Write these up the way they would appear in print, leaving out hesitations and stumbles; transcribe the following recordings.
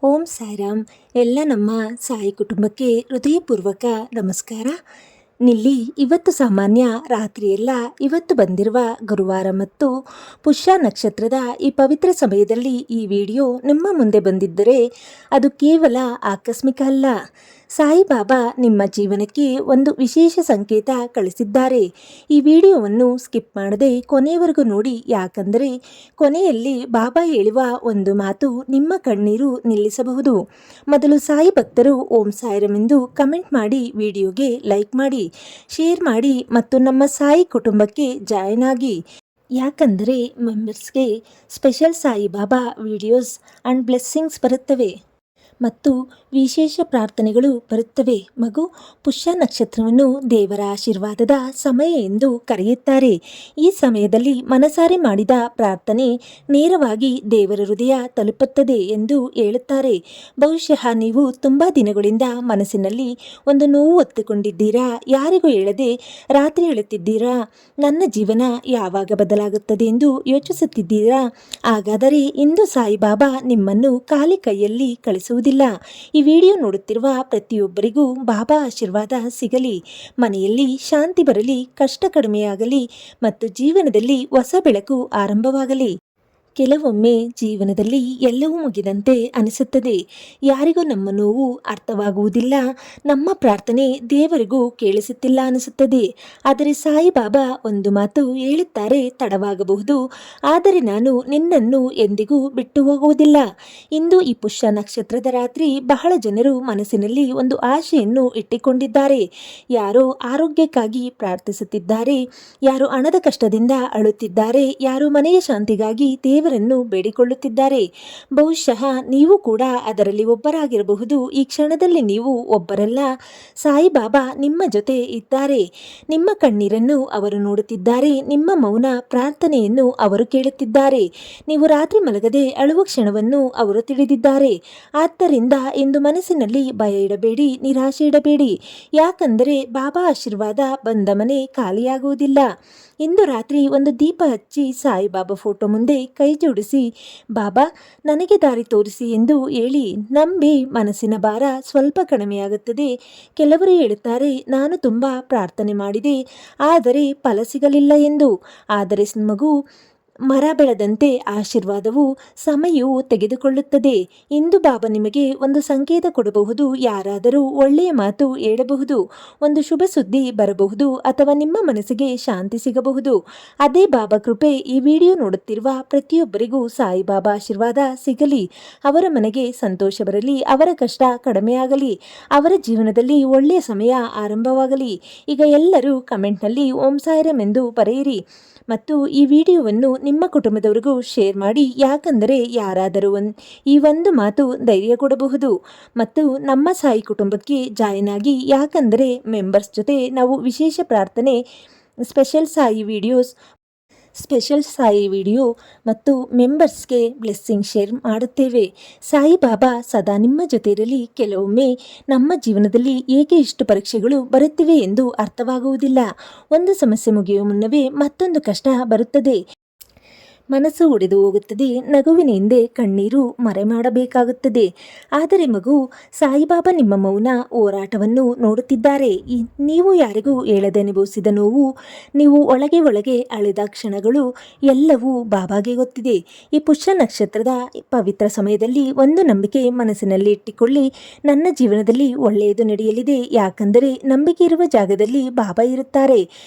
ಓಂ ಸಾಯಿರಾಮ್. ಎಲ್ಲ ನಮ್ಮ ಸಾಯಿ ಕುಟುಂಬಕ್ಕೆ ಹೃದಯಪೂರ್ವಕ ನಮಸ್ಕಾರ. ನಿಲ್ಲಿ ಇವತ್ತು ಸಾಮಾನ್ಯ ರಾತ್ರಿಯೆಲ್ಲ ಇವತ್ತು ಬಂದಿರುವ ಗುರುವಾರ ಮತ್ತು ಪುಷ್ಯ ನಕ್ಷತ್ರದ ಈ ಪವಿತ್ರ ಸಮಯದಲ್ಲಿ ಈ ವಿಡಿಯೋ ನಿಮ್ಮ ಮುಂದೆ ಬಂದಿದ್ದರೆ ಅದು ಕೇವಲ ಆಕಸ್ಮಿಕ ಅಲ್ಲ. ಸಾಯಿಬಾಬಾ ನಿಮ್ಮ ಜೀವನಕ್ಕೆ ಒಂದು ವಿಶೇಷ ಸಂಕೇತ ಕಳಿಸಿದ್ದಾರೆ. ಈ ವಿಡಿಯೋವನ್ನು ಸ್ಕಿಪ್ ಮಾಡದೆ ಕೊನೆಯವರೆಗೂ ನೋಡಿ, ಯಾಕಂದರೆ ಕೊನೆಯಲ್ಲಿ ಬಾಬಾ ಹೇಳುವ ಒಂದು ಮಾತು ನಿಮ್ಮ ಕಣ್ಣೀರು ನಿಲ್ಲಿಸಬಹುದು. ಮೊದಲು ಸಾಯಿ ಭಕ್ತರು ಓಂ ಸಾಯಿರಾಮ್ ಎಂದು ಕಮೆಂಟ್ ಮಾಡಿ, ವಿಡಿಯೋಗೆ ಲೈಕ್ ಮಾಡಿ, ಶೇರ್ ಮಾಡಿ ಮತ್ತು ನಮ್ಮ ಸಾಯಿ ಕುಟುಂಬಕ್ಕೆ ಜಾಯಿನ್ ಆಗಿ. ಯಾಕಂದರೆ ಮೆಂಬರ್ಸ್ಗೆ special Saibaba videos and blessings ಬರುತ್ತವೆ ಮತ್ತು ವಿಶೇಷ ಪ್ರಾರ್ಥನೆಗಳು ಬರುತ್ತವೆ. ಮಗು, ಪುಷ್ಯ ನಕ್ಷತ್ರವನ್ನು ದೇವರ ಆಶೀರ್ವಾದದ ಸಮಯ ಎಂದು ಕರೆಯುತ್ತಾರೆ. ಈ ಸಮಯದಲ್ಲಿ ಮನಸಾರೆ ಮಾಡಿದ ಪ್ರಾರ್ಥನೆ ನೇರವಾಗಿ ದೇವರ ಹೃದಯ ತಲುಪುತ್ತದೆ ಎಂದು ಹೇಳುತ್ತಾರೆ. ಬಹುಶಃ ನೀವು ತುಂಬ ದಿನಗಳಿಂದ ಮನಸ್ಸಿನಲ್ಲಿ ಒಂದು ನೋವು ಹೊತ್ತುಕೊಂಡಿದ್ದೀರಾ. ಯಾರಿಗೂ ಹೇಳದೆ ರಾತ್ರಿ ಹೇಳುತ್ತಿದ್ದೀರಾ, ನನ್ನ ಜೀವನ ಯಾವಾಗ ಬದಲಾಗುತ್ತದೆ ಎಂದು ಯೋಚಿಸುತ್ತಿದ್ದೀರಾ. ಹಾಗಾದರೆ ಇಂದು ಸಾಯಿಬಾಬಾ ನಿಮ್ಮನ್ನು ಖಾಲಿ ಕೈಯಲ್ಲಿ ಕಳಿಸುವುದಿಲ್ಲ. ಈ ವಿಡಿಯೋ ನೋಡುತ್ತಿರುವ ಪ್ರತಿಯೊಬ್ಬರಿಗೂ ಬಾಬಾ ಆಶೀರ್ವಾದ ಸಿಗಲಿ, ಮನೆಯಲ್ಲಿ ಶಾಂತಿ ಬರಲಿ, ಕಷ್ಟ ಕಡಿಮೆಯಾಗಲಿ ಮತ್ತು ಜೀವನದಲ್ಲಿ ಹೊಸ ಬೆಳಕು ಆರಂಭವಾಗಲಿ. ಕೆಲವೊಮ್ಮೆ ಜೀವನದಲ್ಲಿ ಎಲ್ಲವೂ ಮುಗಿದಂತೆ ಅನಿಸುತ್ತದೆ. ಯಾರಿಗೂ ನಮ್ಮ ನೋವು ಅರ್ಥವಾಗುವುದಿಲ್ಲ, ನಮ್ಮ ಪ್ರಾರ್ಥನೆ ದೇವರಿಗೂ ಕೇಳಿಸುತ್ತಿಲ್ಲ ಅನಿಸುತ್ತದೆ. ಆದರೆ ಸಾಯಿಬಾಬಾ ಒಂದು ಮಾತು ಹೇಳುತ್ತಾರೆ, ತಡವಾಗಬಹುದು, ಆದರೆ ನಾನು ನಿನ್ನನ್ನು ಎಂದಿಗೂ ಬಿಟ್ಟು ಹೋಗುವುದಿಲ್ಲ. ಇಂದು ಈ ಪುಷ್ಯ ನಕ್ಷತ್ರದ ರಾತ್ರಿ ಬಹಳ ಜನರು ಮನಸ್ಸಿನಲ್ಲಿ ಒಂದು ಆಶೆಯನ್ನು ಇಟ್ಟುಕೊಂಡಿದ್ದಾರೆ. ಯಾರೋ ಆರೋಗ್ಯಕ್ಕಾಗಿ ಪ್ರಾರ್ಥಿಸುತ್ತಿದ್ದಾರೆ, ಯಾರೋ ಹಣದ ಕಷ್ಟದಿಂದ ಅಳುತ್ತಿದ್ದಾರೆ, ಯಾರೋ ಮನೆಯ ಶಾಂತಿಗಾಗಿ ದೇವರನ್ನು ಬೇಡಿಕೊಳ್ಳುತ್ತಿದ್ದಾರೆ. ಬಹುಶಃ ನೀವು ಕೂಡ ಅದರಲ್ಲಿ ಒಬ್ಬರಾಗಿರಬಹುದು. ಈ ಕ್ಷಣದಲ್ಲಿ ನೀವು ಒಬ್ಬರಲ್ಲ. ಸಾಯಿಬಾಬಾ ನಿಮ್ಮ ಜೊತೆ ಇದ್ದಾರೆ. ನಿಮ್ಮ ಕಣ್ಣೀರನ್ನು ಅವರು ನೋಡುತ್ತಿದ್ದಾರೆ. ನಿಮ್ಮ ಮೌನ ಪ್ರಾರ್ಥನೆಯನ್ನು ಅವರು ಕೇಳುತ್ತಿದ್ದಾರೆ. ನೀವು ರಾತ್ರಿ ಮಲಗದೆ ಅಳುವ ಕ್ಷಣವನ್ನು ಅವರು ತಿಳಿದಿದ್ದಾರೆ. ಆದ್ದರಿಂದ ಇಂದು ಮನಸ್ಸಿನಲ್ಲಿ ಭಯ ಇಡಬೇಡಿ, ನಿರಾಶೆ ಇಡಬೇಡಿ. ಯಾಕಂದರೆ ಬಾಬಾ ಆಶೀರ್ವಾದ ಬಂದ ಮನೆ ಖಾಲಿಯಾಗುವುದಿಲ್ಲ. ಇಂದು ರಾತ್ರಿ ಒಂದು ದೀಪ ಹಚ್ಚಿ ಸಾಯಿಬಾಬಾ ಫೋಟೋ ಮುಂದೆ ಕೈ ಜೋಡಿಸಿ, ಬಾಬಾ ನನಗೆ ದಾರಿ ತೋರಿಸಿ ಎಂದು ಹೇಳಿ ನಂಬಿ. ಮನಸ್ಸಿನ ಭಾರ ಸ್ವಲ್ಪ ಕಡಿಮೆಯಾಗುತ್ತದೆ. ಕೆಲವರು ಹೇಳುತ್ತಾರೆ, ನಾನು ತುಂಬ ಪ್ರಾರ್ಥನೆ ಮಾಡಿದೆ ಆದರೆ ಫಲ ಸಿಗಲಿಲ್ಲ ಎಂದು. ಆದರೆ ಮಗು, ಮರ ಬೆಳೆದಂತೆ ಆಶೀರ್ವಾದವು ಸಮಯವು ತೆಗೆದುಕೊಳ್ಳುತ್ತದೆ. ಇಂದು ಬಾಬಾ ನಿಮಗೆ ಒಂದು ಸಂಕೇತ ಕೊಡಬಹುದು. ಯಾರಾದರೂ ಒಳ್ಳೆಯ ಮಾತು ಹೇಳಬಹುದು, ಒಂದು ಶುಭ ಸುದ್ದಿ ಬರಬಹುದು ಅಥವಾ ನಿಮ್ಮ ಮನಸ್ಸಿಗೆ ಶಾಂತಿ ಸಿಗಬಹುದು. ಅದೇ ಬಾಬಾ ಕೃಪೆ. ಈ ವಿಡಿಯೋ ನೋಡುತ್ತಿರುವ ಪ್ರತಿಯೊಬ್ಬರಿಗೂ ಸಾಯಿಬಾಬಾ ಆಶೀರ್ವಾದ ಸಿಗಲಿ. ಅವರ ಮನೆಗೆ ಸಂತೋಷ ಬರಲಿ, ಅವರ ಕಷ್ಟ ಕಡಿಮೆಯಾಗಲಿ, ಅವರ ಜೀವನದಲ್ಲಿ ಒಳ್ಳೆಯ ಸಮಯ ಆರಂಭವಾಗಲಿ. ಈಗ ಎಲ್ಲರೂ ಕಮೆಂಟ್ನಲ್ಲಿ ಓಂ ಸಾಯಿರಾಮ್ ಎಂದು ಬರೆಯಿರಿ ಮತ್ತು ಈ ವಿಡಿಯೋವನ್ನು ನಿಮ್ಮ ಕುಟುಂಬದವರಿಗೂ ಶೇರ್ ಮಾಡಿ. ಯಾಕಂದರೆ ಯಾರಾದರೂ ಈ ಒಂದು ಮಾತು ಧೈರ್ಯ ಕೊಡಬಹುದು ಮತ್ತು ನಮ್ಮ ಸಾಯಿ ಕುಟುಂಬಕ್ಕೆ ಜಾಯಿನ್ ಆಗಿ. ಯಾಕಂದರೆ ಮೆಂಬರ್ಸ್ ಜೊತೆ ನಾವು ವಿಶೇಷ ಪ್ರಾರ್ಥನೆ, ಸ್ಪೆಷಲ್ ಸಾಯಿ ವಿಡಿಯೋ ಮತ್ತು ಮೆಂಬರ್ಸ್ಗೆ ಬ್ಲೆಸ್ಸಿಂಗ್ ಶೇರ್ ಮಾಡುತ್ತೇವೆ. ಸಾಯಿಬಾಬಾ ಸದಾ ನಿಮ್ಮ ಜೊತೆ ಇರಲಿ. ಕೆಲವೊಮ್ಮೆ ನಮ್ಮ ಜೀವನದಲ್ಲಿ ಏಕೆ ಇಷ್ಟು ಪರೀಕ್ಷೆಗಳು ಬರುತ್ತಿವೆ ಎಂದು ಅರ್ಥವಾಗುವುದಿಲ್ಲ. ಒಂದು ಸಮಸ್ಯೆ ಮುಗಿಯುವ ಮುನ್ನವೇ ಮತ್ತೊಂದು ಕಷ್ಟ ಬರುತ್ತದೆ. ಮನಸ್ಸು ಒಡೆದು ಹೋಗುತ್ತದೆ. ನಗುವಿನ ಹಿಂದೆ ಕಣ್ಣೀರು ಮರೆಮಾಡಬೇಕಾಗುತ್ತದೆ. ಆದರೆ ಮಗು, ಸಾಯಿಬಾಬಾ ನಿಮ್ಮ ಮೌನ ಹೋರಾಟವನ್ನು ನೋಡುತ್ತಿದ್ದಾರೆ. ನೀವು ಯಾರಿಗೂ ಹೇಳದೆ ಅನುಭವಿಸಿದ ನೋವು, ನೀವು ಒಳಗೆ ಅಳೆದ ಕ್ಷಣಗಳು ಎಲ್ಲವೂ ಬಾಬಾಗೆ ಗೊತ್ತಿದೆ. ಈ ಪುಷ್ಯ ನಕ್ಷತ್ರದ ಪವಿತ್ರ ಸಮಯದಲ್ಲಿ ಒಂದು ನಂಬಿಕೆ ಮನಸ್ಸಿನಲ್ಲಿ ಇಟ್ಟುಕೊಳ್ಳಿ, ನನ್ನ ಜೀವನದಲ್ಲಿ ಒಳ್ಳೆಯದು ನಡೆಯಲಿದೆ. ಯಾಕಂದರೆ ನಂಬಿಕೆ ಇರುವ ಜಾಗದಲ್ಲಿ ಬಾಬಾ ಇರುತ್ತಾರೆ.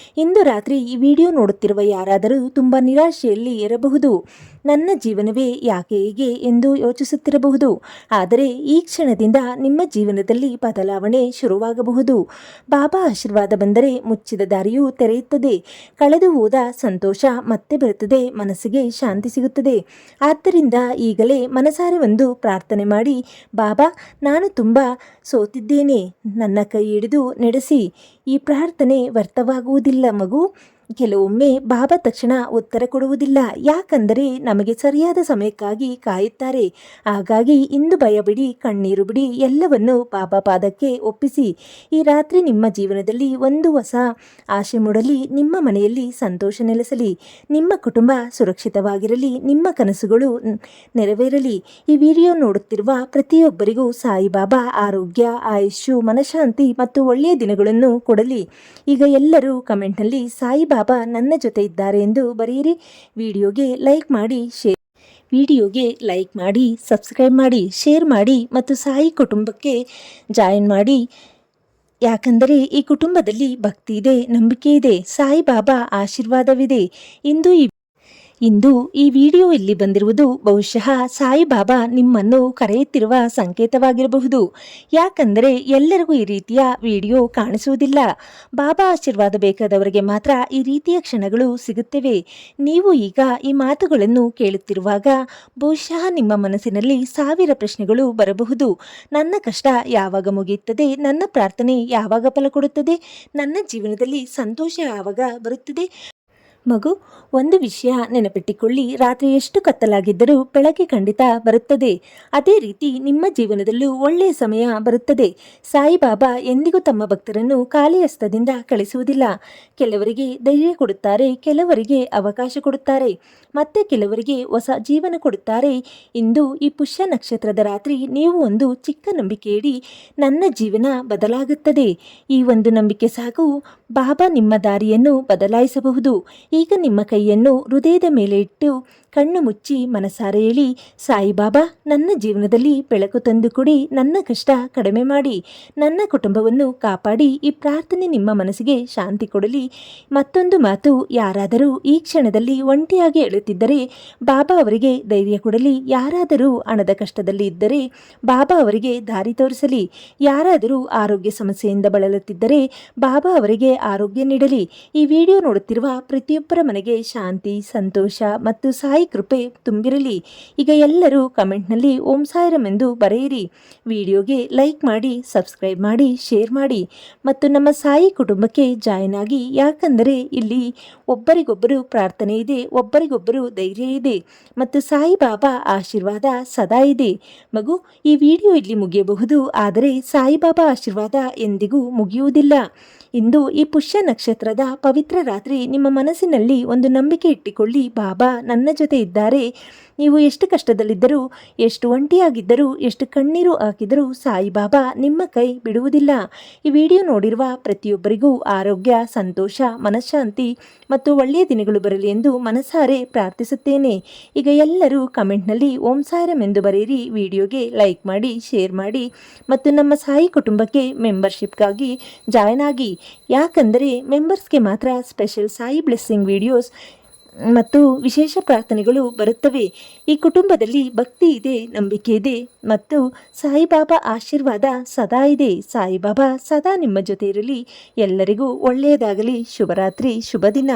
ಇಂದು ರಾತ್ರಿ ಈ ವಿಡಿಯೋ ನೋಡುತ್ತಿರುವ ಯಾರಾದರೂ ತುಂಬ ನಿರಾಶೆಯಲ್ಲಿ ಇರಬಹುದು. ನನ್ನ ಜೀವನವೇ ಯಾಕೆ ಹೀಗೆ ಎಂದು ಯೋಚಿಸುತ್ತಿರಬಹುದು. ಆದರೆ ಈ ಕ್ಷಣದಿಂದ ನಿಮ್ಮ ಜೀವನದಲ್ಲಿ ಬದಲಾವಣೆ ಶುರುವಾಗಬಹುದು. ಬಾಬಾ ಆಶೀರ್ವಾದ ಬಂದರೆ ಮುಚ್ಚಿದ ದಾರಿಯು ತೆರೆಯುತ್ತದೆ. ಕಳೆದು ಹೋದ ಸಂತೋಷ ಮತ್ತೆ ಬರುತ್ತದೆ. ಮನಸ್ಸಿಗೆ ಶಾಂತಿ ಸಿಗುತ್ತದೆ. ಆದ್ದರಿಂದ ಈಗಲೇ ಮನಸಾರೆ ಒಂದು ಪ್ರಾರ್ಥನೆ ಮಾಡಿ, ಬಾಬಾ ನಾನು ತುಂಬ ಸೋತಿದ್ದೇನೆ, ನನ್ನ ಕೈ ಹಿಡಿದು ನಡೆಸಿ. ಈ ಪ್ರಾರ್ಥನೆ ವ್ಯರ್ಥವಾಗುವುದಿಲ್ಲ ಮಗು. ಕೆಲವೊಮ್ಮೆ ಬಾಬಾ ತಕ್ಷಣ ಉತ್ತರ ಕೊಡುವುದಿಲ್ಲ, ಯಾಕಂದರೆ ನಮಗೆ ಸರಿಯಾದ ಸಮಯಕ್ಕಾಗಿ ಕಾಯುತ್ತಾರೆ. ಹಾಗಾಗಿ ಇಂದು ಭಯಬಿಡಿ, ಕಣ್ಣೀರು ಬಿಡಿ, ಎಲ್ಲವನ್ನು ಬಾಬಾ ಪಾದಕ್ಕೆ ಒಪ್ಪಿಸಿ. ಈ ರಾತ್ರಿ ನಿಮ್ಮ ಜೀವನದಲ್ಲಿ ಒಂದು ಹೊಸ ಆಶೆ ಮೂಡಲಿ, ನಿಮ್ಮ ಮನೆಯಲ್ಲಿ ಸಂತೋಷ ನೆಲೆಸಲಿ, ನಿಮ್ಮ ಕುಟುಂಬ ಸುರಕ್ಷಿತವಾಗಿರಲಿ, ನಿಮ್ಮ ಕನಸುಗಳು ನೆರವೇರಲಿ. ಈ ವಿಡಿಯೋ ನೋಡುತ್ತಿರುವ ಪ್ರತಿಯೊಬ್ಬರಿಗೂ ಸಾಯಿಬಾಬಾ ಆರೋಗ್ಯ, ಆಯುಷ್ಯು, ಮನಃಶಾಂತಿ ಮತ್ತು ಒಳ್ಳೆಯ ದಿನಗಳನ್ನು ಕೊಡಲಿ. ಈಗ ಎಲ್ಲರೂ ಕಮೆಂಟ್ನಲ್ಲಿ ಸಾಯಿಬಾಬಾ ನನ್ನ ಜೊತೆ ಇದ್ದಾರೆ ಎಂದು ಬರೆಯಿರಿ. ವಿಡಿಯೋಗೆ ಲೈಕ್ ಮಾಡಿ, ಸಬ್ಸ್ಕ್ರೈಬ್ ಮಾಡಿ, ಶೇರ್ ಮಾಡಿ ಮತ್ತು ಸಾಯಿ ಕುಟುಂಬಕ್ಕೆ ಜಾಯಿನ್ ಮಾಡಿ. ಯಾಕಂದರೆ ಈ ಕುಟುಂಬದಲ್ಲಿ ಭಕ್ತಿ ಇದೆ, ನಂಬಿಕೆ ಇದೆ, ಸಾಯಿಬಾಬಾ ಆಶೀರ್ವಾದವಿದೆ. ಇಂದು ಈ ವಿಡಿಯೋ ಇಲ್ಲಿ ಬಂದಿರುವುದು ಬಹುಶಃ ಸಾಯಿಬಾಬಾ ನಿಮ್ಮನ್ನು ಕರೆಯುತ್ತಿರುವ ಸಂಕೇತವಾಗಿರಬಹುದು. ಯಾಕಂದರೆ ಎಲ್ಲರಿಗೂ ಈ ರೀತಿಯ ವಿಡಿಯೋ ಕಾಣಿಸುವುದಿಲ್ಲ. ಬಾಬಾ ಆಶೀರ್ವಾದ ಬೇಕಾದವರಿಗೆ ಮಾತ್ರ ಈ ರೀತಿಯ ಕ್ಷಣಗಳು ಸಿಗುತ್ತವೆ. ನೀವು ಈಗ ಈ ಮಾತುಗಳನ್ನು ಕೇಳುತ್ತಿರುವಾಗ ಬಹುಶಃ ನಿಮ್ಮ ಮನಸ್ಸಿನಲ್ಲಿ 1000 ಪ್ರಶ್ನೆಗಳು ಬರಬಹುದು. ನನ್ನ ಕಷ್ಟ ಯಾವಾಗ ಮುಗಿಯುತ್ತದೆ? ನನ್ನ ಪ್ರಾರ್ಥನೆ ಯಾವಾಗ ಫಲ ಕೊಡುತ್ತದೆ? ನನ್ನ ಜೀವನದಲ್ಲಿ ಸಂತೋಷ ಯಾವಾಗ ಬರುತ್ತದೆ? ಮಗು, ಒಂದು ವಿಷಯ ನೆನಪಿಟ್ಟುಕೊಳ್ಳಿ, ರಾತ್ರಿ ಎಷ್ಟು ಕತ್ತಲಾಗಿದ್ದರೂ ಬೆಳಗ್ಗೆ ಖಂಡಿತ ಬರುತ್ತದೆ. ಅದೇ ರೀತಿ ನಿಮ್ಮ ಜೀವನದಲ್ಲೂ ಒಳ್ಳೆಯ ಸಮಯ ಬರುತ್ತದೆ. ಸಾಯಿಬಾಬಾ ಎಂದಿಗೂ ತಮ್ಮ ಭಕ್ತರನ್ನು ಖಾಲಿ ಹಸ್ತದಿಂದ ಕಳಿಸುವುದಿಲ್ಲ. ಕೆಲವರಿಗೆ ಧೈರ್ಯ ಕೊಡುತ್ತಾರೆ, ಕೆಲವರಿಗೆ ಅವಕಾಶ ಕೊಡುತ್ತಾರೆ, ಮತ್ತೆ ಕೆಲವರಿಗೆ ಹೊಸ ಜೀವನ ಕೊಡುತ್ತಾರೆ. ಇಂದು ಈ ಪುಷ್ಯ ನಕ್ಷತ್ರದ ರಾತ್ರಿ ನೀವು ಒಂದು ಚಿಕ್ಕ ನಂಬಿಕೆ ಇಡಿ, ನನ್ನ ಜೀವನ ಬದಲಾಗುತ್ತದೆ. ಈ ಒಂದು ನಂಬಿಕೆ ಸಾಕು, ಬಾಬಾ ನಿಮ್ಮ ದಾರಿಯನ್ನು ಬದಲಾಯಿಸಬಹುದು. ಈಗ ನಿಮ್ಮ ಕೈಯನ್ನು ಹೃದಯದ ಮೇಲೆ ಇಟ್ಟು ಕಣ್ಣು ಮುಚ್ಚಿ ಮನಸಾರೆ ಹೇಳಿ, ಸಾಯಿಬಾಬಾ ನನ್ನ ಜೀವನದಲ್ಲಿ ಬೆಳಕು ತಂದು ಕೊಡಿ, ನನ್ನ ಕಷ್ಟ ಕಡಿಮೆ ಮಾಡಿ, ನನ್ನ ಕುಟುಂಬವನ್ನು ಕಾಪಾಡಿ. ಈ ಪ್ರಾರ್ಥನೆ ನಿಮ್ಮ ಮನಸ್ಸಿಗೆ ಶಾಂತಿ ಕೊಡಲಿ. ಮತ್ತೊಂದು ಮಾತು, ಯಾರಾದರೂ ಈ ಕ್ಷಣದಲ್ಲಿ ಒಂಟಿಯಾಗಿ ಹೇಳುತ್ತಿದ್ದರೆ ಬಾಬಾ ಅವರಿಗೆ ಧೈರ್ಯ ಕೊಡಲಿ. ಯಾರಾದರೂ ಹಣದ ಕಷ್ಟದಲ್ಲಿ ಇದ್ದರೆ ಬಾಬಾ ಅವರಿಗೆ ದಾರಿ ತೋರಿಸಲಿ. ಯಾರಾದರೂ ಆರೋಗ್ಯ ಸಮಸ್ಯೆಯಿಂದ ಬಳಲುತ್ತಿದ್ದರೆ ಬಾಬಾ ಅವರಿಗೆ ಆರೋಗ್ಯ ನೀಡಲಿ. ಈ ವಿಡಿಯೋ ನೋಡುತ್ತಿರುವ ಪ್ರತಿಯೊಬ್ಬರ ಮನೆಗೆ ಶಾಂತಿ, ಸಂತೋಷ ಮತ್ತು ಸಾಯಿ ಕೃಪೆ ತುಂಬಿರಲಿ. ಈಗ ಎಲ್ಲರೂ ಕಮೆಂಟ್ನಲ್ಲಿ ಓಂ ಸಾಯಿರಾಮ್ ಎಂದು ಬರೆಯಿರಿ. ವಿಡಿಯೋಗೆ ಲೈಕ್ ಮಾಡಿ, ಸಬ್ಸ್ಕ್ರೈಬ್ ಮಾಡಿ, ಶೇರ್ ಮಾಡಿ ಮತ್ತು ನಮ್ಮ ಸಾಯಿ ಕುಟುಂಬಕ್ಕೆ ಜಾಯಿನ್ ಆಗಿ. ಯಾಕಂದರೆ ಇಲ್ಲಿ ಒಬ್ಬರಿಗೊಬ್ಬರು ಪ್ರಾರ್ಥನೆ ಇದೆ, ಒಬ್ಬರಿಗೊಬ್ಬರು ಧೈರ್ಯ ಇದೆ ಮತ್ತು ಸಾಯಿಬಾಬಾ ಆಶೀರ್ವಾದ ಸದಾ ಇದೆ. ಮಗು, ಈ ವಿಡಿಯೋ ಇಲ್ಲಿ ಮುಗಿಯಬಹುದು, ಆದರೆ ಸಾಯಿಬಾಬಾ ಆಶೀರ್ವಾದ ಎಂದಿಗೂ ಮುಗಿಯುವುದಿಲ್ಲ. ಇಂದು ಈ ಪುಷ್ಯ ನಕ್ಷತ್ರದ ಪವಿತ್ರ ರಾತ್ರಿ ನಿಮ್ಮ ಮನಸ್ಸಿನಲ್ಲಿ ಒಂದು ನಂಬಿಕೆ ಇಟ್ಟುಕೊಳ್ಳಿ, ಬಾಬಾ ನನ್ನ ಜೊತೆ ಇದ್ದಾರೆ. ನೀವು ಎಷ್ಟು ಕಷ್ಟದಲ್ಲಿದ್ದರೂ, ಎಷ್ಟು ಒಂಟಿಯಾಗಿದ್ದರೂ, ಎಷ್ಟು ಕಣ್ಣೀರು ಹಾಕಿದರೂ ಸಾಯಿಬಾಬಾ ನಿಮ್ಮ ಕೈ ಬಿಡುವುದಿಲ್ಲ. ಈ ವಿಡಿಯೋ ನೋಡಿರುವ ಪ್ರತಿಯೊಬ್ಬರಿಗೂ ಆರೋಗ್ಯ, ಸಂತೋಷ, ಮನಃಶಾಂತಿ ಮತ್ತು ಒಳ್ಳೆಯ ದಿನಗಳು ಬರಲಿ ಎಂದು ಮನಸಾರೆ ಪ್ರಾರ್ಥಿಸುತ್ತೇನೆ. ಈಗ ಎಲ್ಲರೂ ಕಮೆಂಟ್ನಲ್ಲಿ ಓಂ ಸಾಯಿರಾಮ್ ಎಂದು ಬರೆಯಿರಿ. ವಿಡಿಯೋಗೆ ಲೈಕ್ ಮಾಡಿ, ಶೇರ್ ಮಾಡಿ ಮತ್ತು ನಮ್ಮ ಸಾಯಿ ಕುಟುಂಬಕ್ಕೆ ಮೆಂಬರ್ಶಿಪ್ಗಾಗಿ ಜಾಯ್ನ್ ಆಗಿ. ಯಾಕಂದರೆ ಮೆಂಬರ್ಸ್ಗೆ ಮಾತ್ರ ಸ್ಪೆಷಲ್ ಸಾಯಿ ಬ್ಲೆಸ್ಸಿಂಗ್ ವಿಡಿಯೋಸ್ ಮತ್ತು ವಿಶೇಷ ಪ್ರಾರ್ಥನೆಗಳು ಬರುತ್ತವೆ. ಈ ಕುಟುಂಬದಲ್ಲಿ ಭಕ್ತಿ ಇದೆ, ನಂಬಿಕೆ ಇದೆ ಮತ್ತು ಸಾಯಿಬಾಬಾ ಆಶೀರ್ವಾದ ಸದಾ ಇದೆ. ಸಾಯಿಬಾಬಾ ಸದಾ ನಿಮ್ಮ ಜೊತೆ ಇರಲಿ. ಎಲ್ಲರಿಗೂ ಒಳ್ಳೆಯದಾಗಲಿ. ಶುಭರಾತ್ರಿ, ಶುಭ ದಿನ.